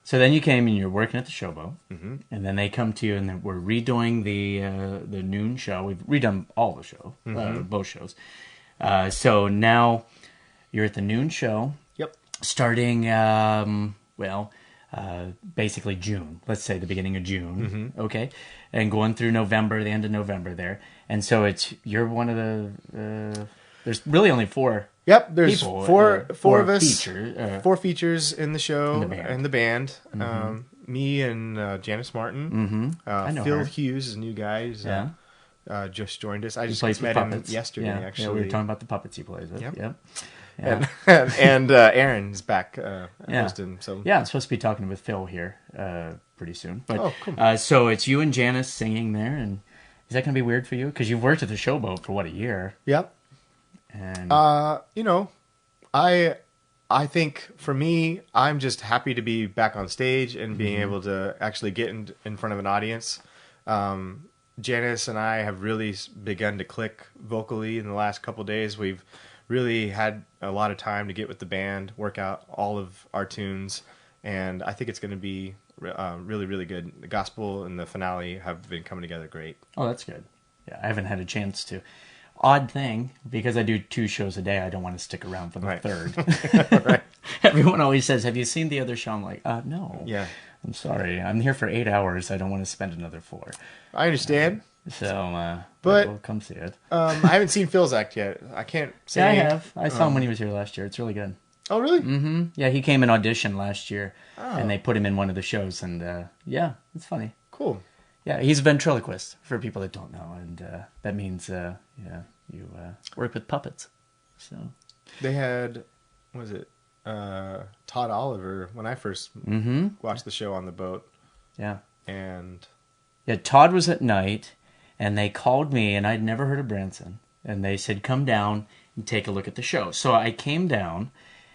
So then you came and you're working at the Showboat, and then they come to you and we're redoing the noon show. We've redone all the show, both shows. So now you're at the noon show. Yep. Starting, basically June. Let's say the beginning of June, okay, and going through November, the end of November there. And so you're one of the. There's really only four. Yep, there's people, four of us. Four features in the show and the band. Me and Janice Martin. Phil Hughes is a new guy. He's just joined us. I just met him yesterday. Actually, yeah, we were talking about the puppets he plays with. Yep. Yeah. And Aaron's back hosting. So I'm supposed to be talking with Phil here pretty soon. But cool. So it's you and Janice singing there, and is that going to be weird for you? Because you've worked at the Showboat for a year? Yep. And I think for me, I'm just happy to be back on stage and being able to actually get in front of an audience. Janice and I have really begun to click vocally in the last couple of days. We've really had a lot of time to get with the band, work out all of our tunes, and I think it's going to be really, really good. The gospel and the finale have been coming together great. Oh, that's good. Yeah, I haven't had a chance to. Odd thing, because I do 2 shows a day, I don't want to stick around for the third. Right. Everyone always says, have you seen the other show? I'm like, no. Yeah. I'm sorry. I'm here for 8 hours. I don't want to spend another 4. I understand. But we'll come see it. I haven't seen Phil's act yet. I can't say. Yeah, I have. I saw him when he was here last year. It's really good. Oh, really? Mm-hmm. Yeah, he came and auditioned last year, and they put him in one of the shows, and it's funny. Cool. Yeah, he's a ventriloquist, for people that don't know, and that means, you work with puppets. So they had, Todd Oliver when I first watched the show on the boat. Yeah. And Todd was at night, and they called me, and I'd never heard of Branson, and they said, come down and take a look at the show. So I came down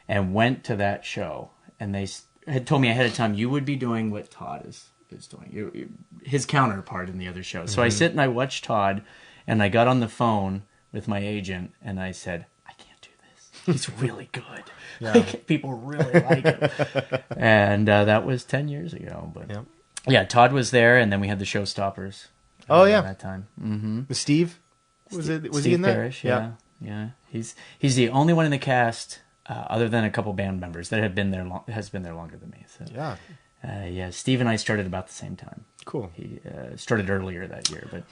and went to that show, and they had told me ahead of time, you would be doing what Todd is doing, his counterpart in the other show. So I sit and I watch Todd, and I got on the phone with my agent, and I said, I can't do this. He's really good. Yeah. People really like him. And that was 10 years ago. But yeah, Todd was there, and then we had the Showstoppers. At that time. Mm-hmm. Was Steve? Was he in that? Parrish, yeah. He's the only one in the cast, other than a couple band members, that has been there longer than me. So Steve and I started about the same time. Cool. He started earlier that year, but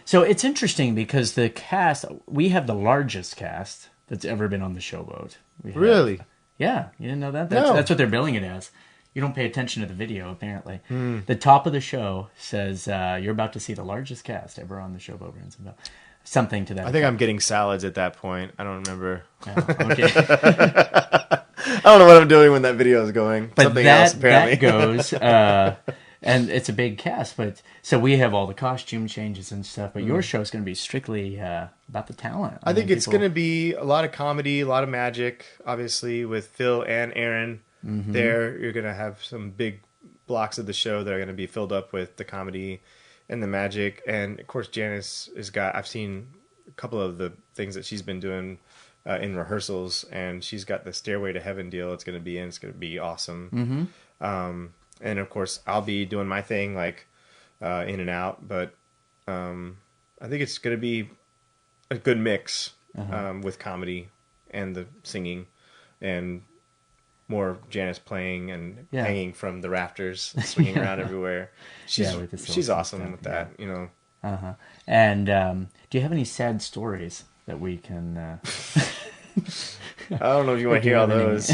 so it's interesting because the cast, we have the largest cast that's ever been on the Showboat. Really? Yeah, you didn't know that? No. That's what they're billing it as. You don't pay attention to the video, apparently. The top of the show says you're about to see the largest cast ever on the Showboat Bransonville. Something to that. I think I'm getting salads at that point. I don't remember. Okay. I don't know what I'm doing when that video is going. But something else, apparently. That goes, and it's a big cast. But so we have all the costume changes and stuff. But your show is going to be strictly about the talent. I think it's going to be a lot of comedy, a lot of magic, obviously, with Phil and Aaron. There, you're going to have some big blocks of the show that are going to be filled up with the comedy and the magic. And, of course, Janice I've seen a couple of the things that she's been doing in rehearsals, and she's got the Stairway to Heaven deal it's going to be in. It's going to be awesome. And, of course, I'll be doing my thing, like, in and out. But I think it's going to be a good mix with comedy and the singing and more Janice playing and hanging from the rafters, swinging around everywhere. She's awesome with that, you know. And do you have any sad stories that we can... I don't know if you want to hear all those.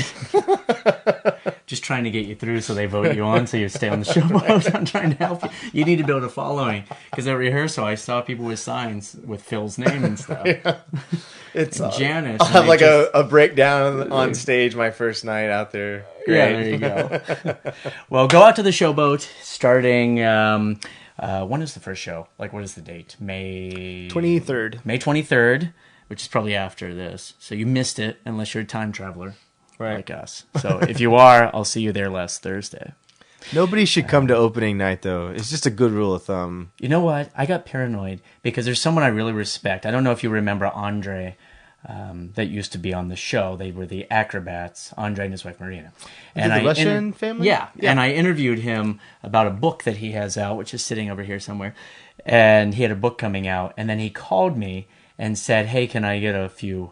Just trying to get you through so they vote you on so you stay on the Showboat. I'm trying to help you. You need to build a following. Because at rehearsal, I saw people with signs with Phil's name and stuff. It's Janice. I'll have like a breakdown on stage my first night out there. Great. Yeah, there you go. Well, go out to the Showboat starting... when is the first show? Like, what is the date? May 23rd. May 23rd, which is probably after this. So you missed it unless you're a time traveler like us. So if you are, I'll see you there last Thursday. Nobody should come to opening night, though. It's just a good rule of thumb. You know what? I got paranoid because there's someone I really respect. I don't know if you remember Andre that used to be on the show. They were the acrobats, Andre and his wife Marina. And the Russian family? Yeah, and I interviewed him about a book that he has out, which is sitting over here somewhere. And he had a book coming out, and then he called me and said, "Hey, can I get a few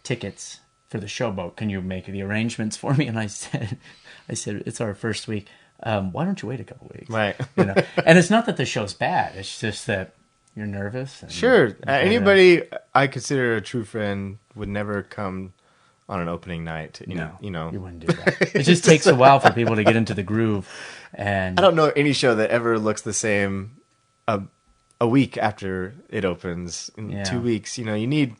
tickets for the showboat? Can you make the arrangements for me?" And I said, "It's our first week. Why don't you wait a couple weeks?" Right. And it's not that the show's bad. It's just that you're nervous. And sure. Anybody I consider a true friend would never come on an opening night. You know, you wouldn't do that. It just takes a while for people to get into the groove. And I don't know any show that ever looks the same a week after it opens. In 2 weeks, you need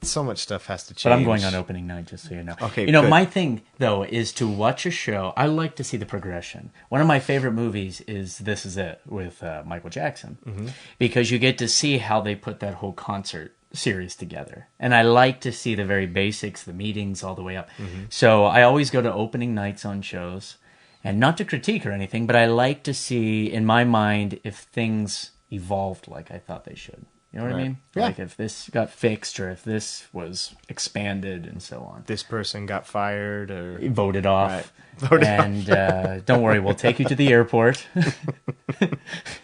so much stuff has to change. But I'm going on opening night, just so you know. Okay, my thing though is to watch a show. I like to see the progression. One of my favorite movies is This Is It with Michael Jackson, because you get to see how they put that whole concert series together. And I like to see the very basics, the meetings, all the way up. So I always go to opening nights on shows, and not to critique or anything, but I like to see in my mind if things evolved like I thought they should. You know what I mean? Yeah. Like if this got fixed or if this was expanded and so on. This person got fired or Voted off. Right. Voted and don't worry, we'll take you to the airport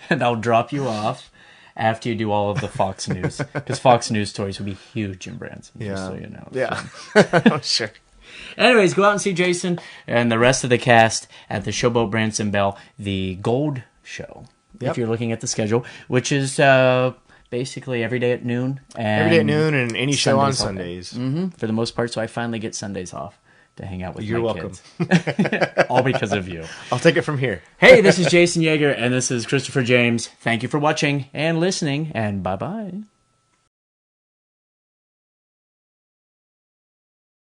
and I'll drop you off after you do all of the Fox News. Because Fox News stories would be huge in Branson, just so you know. Yeah. So. Sure. Anyways, go out and see Jason and the rest of the cast at the Showboat Branson Bell, the Gold Show. If you're looking at the schedule, which is basically every day at noon. Every day at noon and any show on Sundays. Sundays. For the most part, so I finally get Sundays off to hang out with You're my welcome. kids. All because of you. I'll take it from here. Hey, this is Jason Yeager, and this is Christopher James. Thank you for watching and listening, and bye-bye.